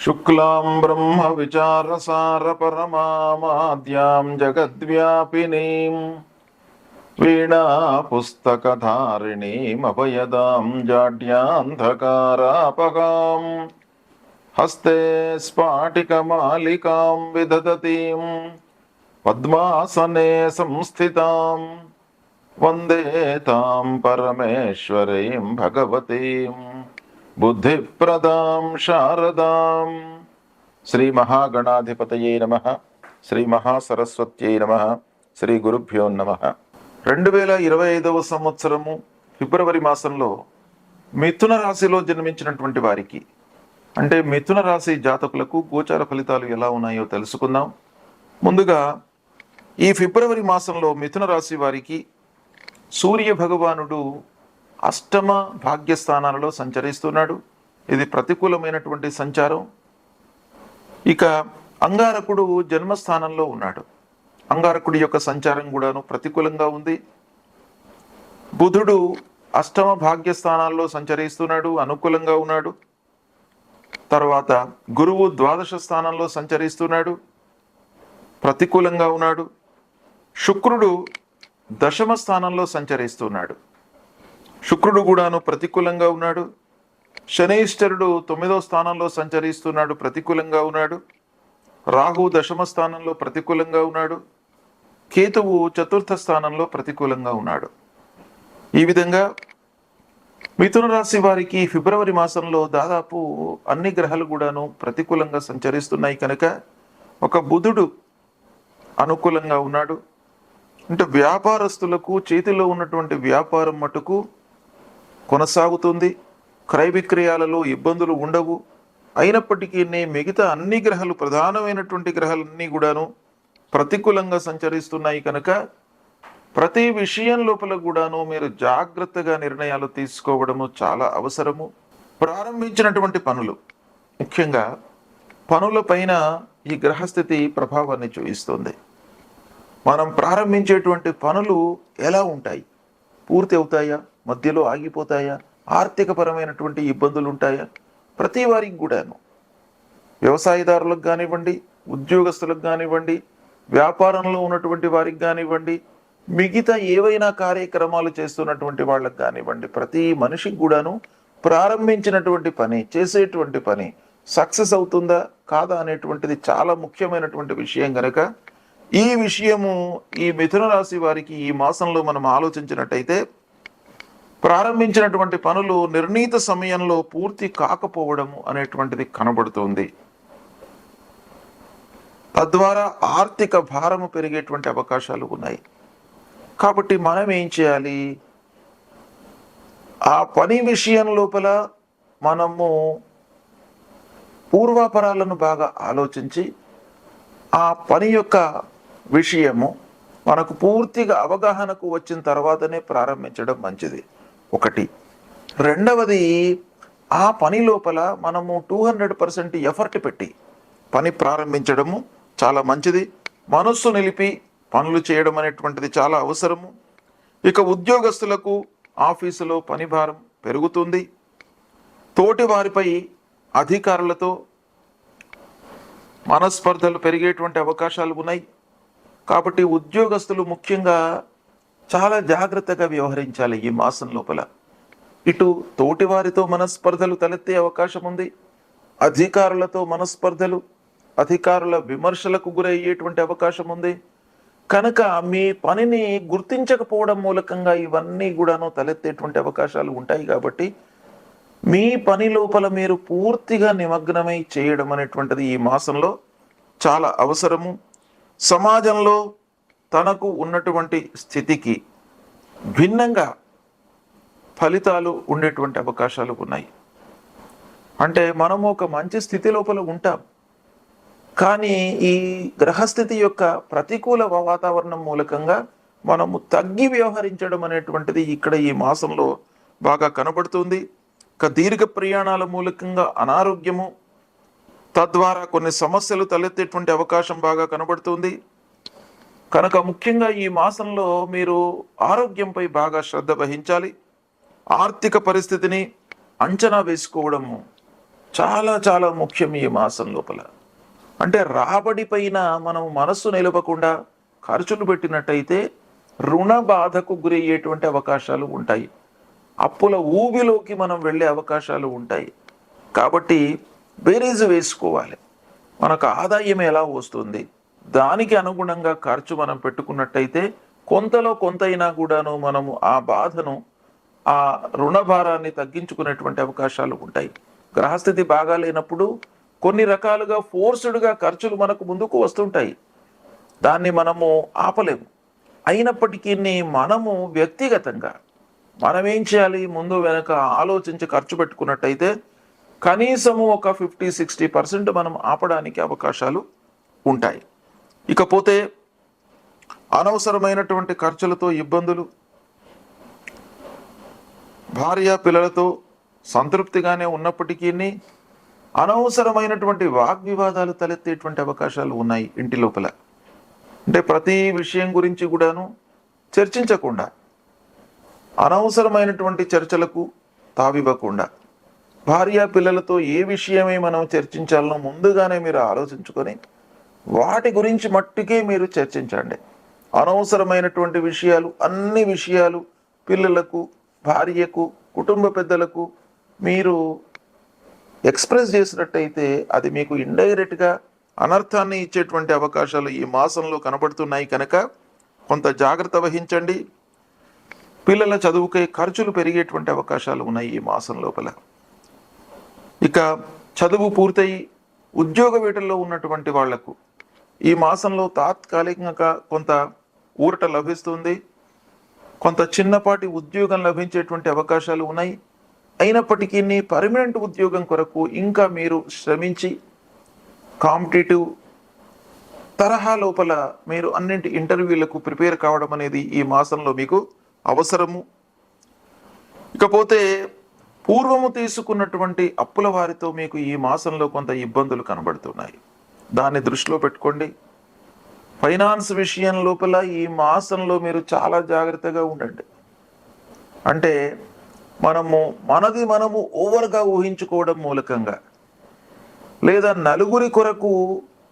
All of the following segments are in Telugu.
శుక్లాం బ్రహ్మ విచారసార పరమామాద్యాం జగద్వ్యాపినీం వీణా పుస్తకధారిణీం అభయదాం జాడ్యాంధకారాపగాం హస్తే స్ఫాటికమాలికాం విదదతీం పద్మాసనే సంస్థితాం వందే తాం పరమేశ్వరీం భగవతీం బుద్ధిప్రదాం శారదాం. శ్రీ మహాగణాధిపతయే నమః. శ్రీ మహాసరస్వత్యై నమః. శ్రీ గురుభ్యో నమః. 2025 సంవత్సరము ఫిబ్రవరి మాసంలో మిథున రాశిలో జన్మించినటువంటి వారికి, అంటే మిథున రాశి జాతకులకు గోచార ఫలితాలు ఎలా ఉన్నాయో తెలుసుకుందాం. ముందుగా ఈ ఫిబ్రవరి మాసంలో మిథున రాశి వారికి సూర్య భగవానుడు అష్టమ భాగ్యస్థానాలలో సంచరిస్తున్నాడు. ఇది ప్రతికూలమైనటువంటి సంచారం. ఇక అంగారకుడు జన్మస్థానంలో ఉన్నాడు. అంగారకుడి యొక్క సంచారం కూడాను ప్రతికూలంగా ఉంది. బుధుడు అష్టమ భాగ్యస్థానాల్లో సంచరిస్తున్నాడు, అనుకూలంగా ఉన్నాడు. తర్వాత గురువు ద్వాదశ స్థానంలో సంచరిస్తున్నాడు, ప్రతికూలంగా ఉన్నాడు. శుక్రుడు దశమ స్థానంలో సంచరిస్తున్నాడు, శుక్రుడు కూడాను ప్రతికూలంగా ఉన్నాడు. శనైశ్వరుడు 9వ స్థానంలో సంచరిస్తున్నాడు, ప్రతికూలంగా ఉన్నాడు. రాహు దశమ స్థానంలో ప్రతికూలంగా ఉన్నాడు. కేతువు 4వ స్థానంలో ప్రతికూలంగా ఉన్నాడు. ఈ విధంగా మిథున రాశి వారికి ఫిబ్రవరి మాసంలో దాదాపు అన్ని గ్రహాలు కూడాను ప్రతికూలంగా సంచరిస్తున్నాయి కనుక ఒక బుధుడు అనుకూలంగా ఉన్నాడు. అంటే వ్యాపారస్తులకు చేతిలో ఉన్నటువంటి వ్యాపారం మటుకు కొనసాగుతుంది. క్రయ విక్రయాలలో ఇబ్బందులు ఉండవు. అయినప్పటికీ మిగతా అన్ని గ్రహాలు, ప్రధానమైనటువంటి గ్రహాలన్నీ కూడాను ప్రతికూలంగా సంచరిస్తున్నాయి కనుక ప్రతి విషయం లోపల కూడాను మీరు జాగ్రత్తగా నిర్ణయాలు తీసుకోవడము చాలా అవసరము. ప్రారంభించినటువంటి పనులు, ముఖ్యంగా పనులపైన ఈ గ్రహస్థితి ప్రభావాన్ని చూపిస్తుంది. మనం ప్రారంభించేటువంటి పనులు ఎలా ఉంటాయి? పూర్తి అవుతాయా? మధ్యలో ఆగిపోతాయా? ఆర్థిక పరమైనటువంటి ఇబ్బందులు ఉంటాయా? ప్రతి వారికి కూడాను, వ్యవసాయదారులకు కానివ్వండి, ఉద్యోగస్తులకు కానివ్వండి, వ్యాపారంలో ఉన్నటువంటి వారికి కానివ్వండి, మిగతా ఏవైనా కార్యక్రమాలు చేస్తున్నటువంటి వాళ్ళకి కానివ్వండి, ప్రతి మనిషికి కూడాను ప్రారంభించినటువంటి పని, చేసేటువంటి పని సక్సెస్ అవుతుందా కాదా అనేటువంటిది చాలా ముఖ్యమైనటువంటి విషయం కనుక ఈ విషయము ఈ మిథున రాశి వారికి ఈ మాసంలో మనం ఆలోచించినట్టయితే ప్రారంభించినటువంటి పనులు నిర్ణీత సమయంలో పూర్తి కాకపోవడము అనేటువంటిది కనబడుతుంది. తద్వారా ఆర్థిక భారము పెరిగేటువంటి అవకాశాలు ఉన్నాయి. కాబట్టి మనం ఏం చేయాలి? ఆ పని విషయం లోపల మనము పూర్వాపరాలను బాగా ఆలోచించి ఆ పని యొక్క విషయము మనకు పూర్తిగా అవగాహనకు వచ్చిన తర్వాతనే ప్రారంభించడం మంచిది. ఒకటి. రెండవది, ఆ పని లోపల మనము 200% ఎఫర్ట్ పెట్టి పని ప్రారంభించడము చాలా మంచిది. మనస్సు నిలిపి పనులు చేయడం అనేటువంటిది చాలా అవసరము. ఇక ఉద్యోగస్తులకు ఆఫీసులో పని భారం పెరుగుతుంది. తోటి వారిపై అధికారులతో మనస్పర్ధలు పెరిగేటువంటి అవకాశాలు ఉన్నాయి. కాబట్టి ఉద్యోగస్తులు ముఖ్యంగా చాలా జాగ్రత్తగా వ్యవహరించాలి ఈ మాసం లోపల. ఇటు తోటి వారితో మనస్పర్ధలు తలెత్తే అవకాశం ఉంది, అధికారులతో మనస్పర్ధలు, అధికారుల విమర్శలకు గురయ్యేటువంటి అవకాశం ఉంది. కనుక మీ పనిని గుర్తించకపోవడం మూలకంగా ఇవన్నీ కూడాను తలెత్తేటువంటి అవకాశాలు ఉంటాయి. కాబట్టి మీ పని లోపల మీరు పూర్తిగా నిమగ్నమై చేయడం అనేటువంటిది ఈ మాసంలో చాలా అవసరము. సమాజంలో తనకు ఉన్నటువంటి స్థితికి భిన్నంగా ఫలితాలు ఉండేటువంటి అవకాశాలు ఉన్నాయి. అంటే మనము ఒక మంచి స్థితి లోపల ఉంటాం, కానీ ఈ గ్రహస్థితి యొక్క ప్రతికూల వాతావరణం మూలకంగా మనము తగ్గి వ్యవహరించడం అనేటువంటిది ఇక్కడ ఈ మాసంలో బాగా కనబడుతుంది. దీర్ఘ ప్రయాణాల మూలకంగా అనారోగ్యము, తద్వారా కొన్ని సమస్యలు తలెత్తేటువంటి అవకాశం బాగా కనబడుతుంది. కనుక ముఖ్యంగా ఈ మాసంలో మీరు ఆరోగ్యంపై బాగా శ్రద్ధ వహించాలి. ఆర్థిక పరిస్థితిని అంచనా వేసుకోవడము చాలా చాలా ముఖ్యం ఈ మాసం లోపల. అంటే రాబడి పైన మనం మనస్సు నిలవకుండా ఖర్చులు పెట్టినట్టయితే రుణ బాధకు గురయ్యేటువంటి అవకాశాలు ఉంటాయి. అప్పుల ఊబిలోకి మనం వెళ్ళే అవకాశాలు ఉంటాయి. కాబట్టి బేరీజు వేసుకోవాలి. మనకు ఆదాయం ఎలా వస్తుంది, దానికి అనుగుణంగా ఖర్చు మనం పెట్టుకున్నట్టయితే కొంతలో కొంతైనా కూడాను మనము ఆ బాధను, ఆ రుణ భారాన్ని తగ్గించుకునేటువంటి అవకాశాలు ఉంటాయి. గ్రహస్థితి బాగా లేనప్పుడు కొన్ని రకాలుగా ఫోర్స్డ్గా ఖర్చులు మనకు ముందుకు వస్తుంటాయి. దాన్ని మనము ఆపలేము. అయినప్పటికీ మనము వ్యక్తిగతంగా మనం ఏం చేయాలి, ముందు వెనక ఆలోచించి ఖర్చు పెట్టుకున్నట్టయితే కనీసము ఒక 50-60% మనం ఆపడానికి అవకాశాలు ఉంటాయి. ఇకపోతే అనవసరమైనటువంటి ఖర్చులతో ఇబ్బందులు, భార్య పిల్లలతో సంతృప్తిగానే ఉన్నప్పటికీ అనవసరమైనటువంటి వాగ్వివాదాలు తలెత్తేటువంటి అవకాశాలు ఉన్నాయి ఇంటి లోపల. అంటే ప్రతి విషయం గురించి కూడాను చర్చించకుండా, అనవసరమైనటువంటి చర్చలకు తావివ్వకుండా, భార్య పిల్లలతో ఏ విషయమే మనం చర్చించాలనో ముందుగానే మీరు ఆలోచించుకొని వాటి గురించి మట్టుకే మీరు చర్చించండి. అనవసరమైనటువంటి విషయాలు, అన్ని విషయాలు పిల్లలకు, భార్యకు, కుటుంబ పెద్దలకు మీరు ఎక్స్ప్రెస్ చేసినట్టయితే అది మీకు ఇండైరెక్ట్గా అనర్థాన్ని ఇచ్చేటువంటి అవకాశాలు ఈ మాసంలో కనబడుతున్నాయి. కనుక కొంత జాగ్రత్త వహించండి. పిల్లల చదువుకై ఖర్చులు పెరిగేటువంటి అవకాశాలు ఉన్నాయి ఈ మాసం లోపల. ఇక చదువు పూర్తయి ఉద్యోగ వేటల్లో ఉన్నటువంటి వాళ్లకు ఈ మాసంలో తాత్కాలికంగా కొంత ఊరట లభిస్తుంది. కొంత చిన్నపాటి ఉద్యోగం లభించేటువంటి అవకాశాలు ఉన్నాయి. అయినప్పటికీ పర్మనెంట్ ఉద్యోగం కొరకు ఇంకా మీరు శ్రమించి కాంపిటేటివ్ తరహా లోపల మీరు అన్నింటి ఇంటర్వ్యూలకు ప్రిపేర్ కావడం అనేది ఈ మాసంలో మీకు అవసరము. ఇకపోతే పూర్వము తీసుకున్నటువంటి అప్పుల వారితో మీకు ఈ మాసంలో కొంత ఇబ్బందులు కనబడుతున్నాయి. దాన్ని దృష్టిలో పెట్టుకోండి. ఫైనాన్స్ విషయం లోపల ఈ మాసంలో మీరు చాలా జాగ్రత్తగా ఉండండి. అంటే మనము ఓవర్గా ఊహించుకోవడం మూలకంగా, లేదా నలుగురి కొరకు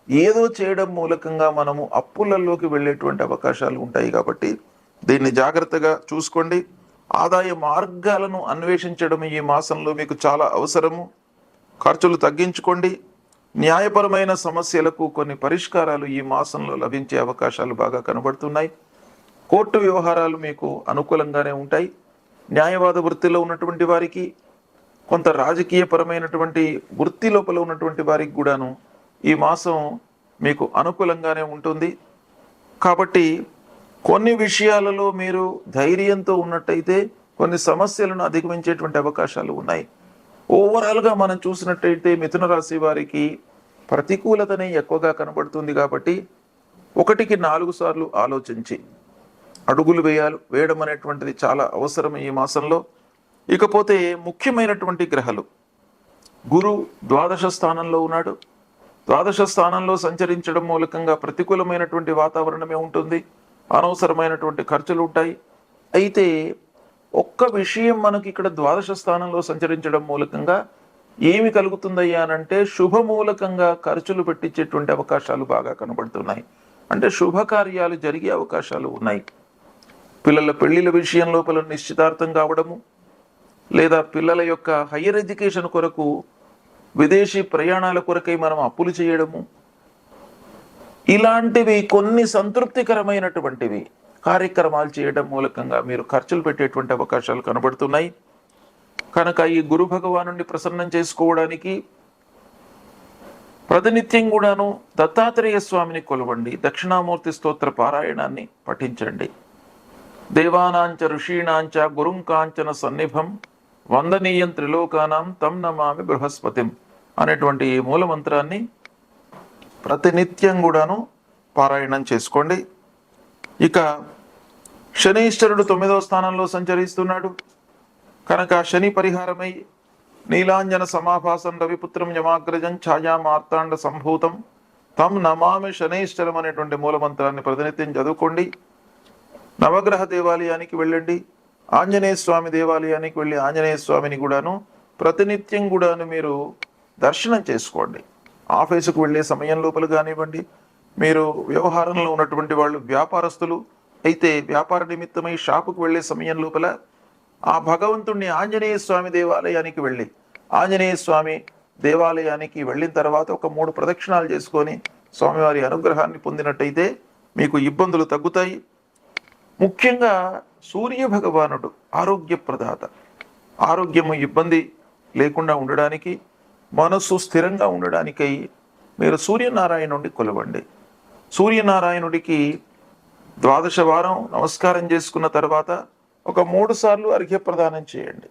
ఏదో చేయడం మూలకంగా మనము అప్పులలోకి వెళ్ళేటువంటి అవకాశాలు ఉంటాయి. కాబట్టి దీన్ని జాగ్రత్తగా చూసుకోండి. ఆదాయ మార్గాలను అన్వేషించడం ఈ మాసంలో మీకు చాలా అవసరము. ఖర్చులు తగ్గించుకోండి. న్యాయపరమైన సమస్యలకు కొన్ని పరిష్కారాలు ఈ మాసంలో లభించే అవకాశాలు బాగా కనబడుతున్నాయి. కోర్టు వ్యవహారాలు మీకు అనుకూలంగానే ఉంటాయి. న్యాయవాద వృత్తిలో ఉన్నటువంటి వారికి, కొంత రాజకీయపరమైనటువంటి వృత్తి లోపల ఉన్నటువంటి వారికి కూడాను ఈ మాసం మీకు అనుకూలంగానే ఉంటుంది. కాబట్టి కొన్ని విషయాలలో మీరు ధైర్యంతో ఉన్నట్టయితే కొన్ని సమస్యలను అధిగమించేటువంటి అవకాశాలు ఉన్నాయి. ఓవరాల్గా మనం చూసినట్టయితే మిథున రాశి వారికి ప్రతికూలతనే ఎక్కువగా కనబడుతుంది. కాబట్టి 1-4 సార్లు ఆలోచించి అడుగులు వేయడం అనేటువంటిది చాలా అవసరం ఈ మాసంలో. ఇకపోతే ముఖ్యమైనటువంటి గ్రహాలు, గురు ద్వాదశ స్థానంలో ఉన్నాడు. ద్వాదశ స్థానంలో సంచరించడం మూలకంగా ప్రతికూలమైనటువంటి వాతావరణమే ఉంటుంది. అనవసరమైనటువంటి ఖర్చులు ఉంటాయి. అయితే ఒక్క విషయం మనకి ఇక్కడ ద్వాదశ స్థానంలో సంచరించడం మూలకంగా ఏమి కలుగుతుందయ్యా అనంటే శుభమూలకంగా ఖర్చులు పెట్టించేటువంటి అవకాశాలు బాగా కనబడుతున్నాయి. అంటే శుభకార్యాలు జరిగే అవకాశాలు ఉన్నాయి. పిల్లల పెళ్లిళ్ళ విషయం లోపల నిశ్చితార్థం కావడము, లేదా పిల్లల యొక్క హయ్యర్ ఎడ్యుకేషన్ కొరకు విదేశీ ప్రయాణాల కొరకై మనం అప్పులు చేయడము, ఇలాంటివి కొన్ని సంతృప్తికరమైనటువంటివి కార్యక్రమాలు చేయడం మూలకంగా మీరు ఖర్చులు పెట్టేటువంటి అవకాశాలు కనబడుతున్నాయి. కనుక ఈ గురు భగవానుని ప్రసన్నం చేసుకోవడానికి ప్రతినిత్యం కూడాను దత్తాత్రేయ స్వామిని కొలవండి. దక్షిణామూర్తి స్తోత్ర పారాయణాన్ని పఠించండి. దేవానాంచ ఋషీణాంచ గురుం కాంచన సన్నిభం వందనీయం త్రిలోకానాం తం నమామి బృహస్పతిం అనేటువంటి ఈ మూల మంత్రాన్ని ప్రతినిత్యం కూడాను పారాయణం చేసుకోండి. ఇక శనీశ్వరుడు 9వ స్థానంలో సంచరిస్తున్నాడు. కనుక శని పరిహారమై నీలాంజన సమాభాసం రవిపుత్రం యమాగ్రజం ఛాయా మార్తాండ సంభూతం తం నమామి శనైశ్వరం అనేటువంటి మూలమంత్రాన్ని ప్రతినిత్యం చదువుకోండి. నవగ్రహ దేవాలయానికి వెళ్ళండి. ఆంజనేయ స్వామి దేవాలయానికి వెళ్ళి ఆంజనేయ స్వామిని కూడాను ప్రతినిత్యం కూడాను మీరు దర్శనం చేసుకోండి. ఆఫీసుకు వెళ్ళే సమయం లోపల కానివ్వండి, మీరు వ్యవహారంలో ఉన్నటువంటి వాళ్ళు వ్యాపారస్తులు అయితే వ్యాపార నిమిత్తమై షాపుకు వెళ్ళే సమయం లోపల ఆ భగవంతుణ్ణి ఆంజనేయ స్వామి దేవాలయానికి వెళ్ళి ఆంజనేయ స్వామి దేవాలయానికి వెళ్ళిన తర్వాత ఒక 3 ప్రదక్షిణాలు చేసుకొని స్వామివారి అనుగ్రహాన్ని పొందినట్టయితే మీకు ఇబ్బందులు తగ్గుతాయి. ముఖ్యంగా సూర్య భగవానుడు ఆరోగ్య ప్రదాత. ఆరోగ్యము ఇబ్బంది లేకుండా ఉండడానికి, మనస్సు స్థిరంగా ఉండడానికై మీరు సూర్యనారాయణుడిని కొలవండి. సూర్యనారాయణుడికి 12 వారం నమస్కారం చేసుకున్న తర్వాత ఒక 3 సార్లు అర్ఘ్య ప్రదానం చేయండి.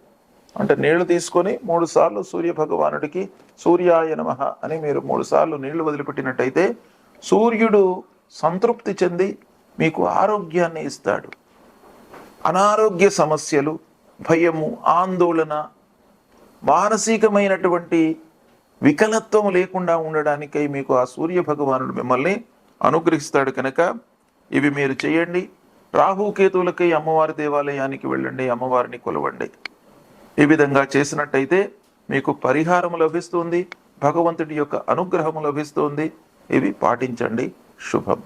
అంటే నీళ్లు తీసుకొని 3 సార్లు సూర్య భగవానుడికి సూర్యాయ నమః అని మీరు 3 సార్లు నీళ్లు వదిలిపెట్టినట్టయితే సూర్యుడు సంతృప్తి చెంది మీకు ఆరోగ్యాన్ని ఇస్తాడు. అనారోగ్య సమస్యలు, భయము, ఆందోళన, మానసికమైనటువంటి వికలత్వం లేకుండా ఉండడానికై మీకు ఆ సూర్య భగవానుడు మిమ్మల్ని అనుగ్రహిస్తాడు. కనుక ఇవి మీరు చేయండి. రాహుకేతువులకై అమ్మవారి దేవాలయానికి వెళ్ళండి, అమ్మవారిని కొలవండి. ఈ విధంగా చేసినట్టయితే మీకు పరిహారం లభిస్తుంది, భగవంతుడి యొక్క అనుగ్రహం లభిస్తుంది. ఇవి పాటించండి. శుభం.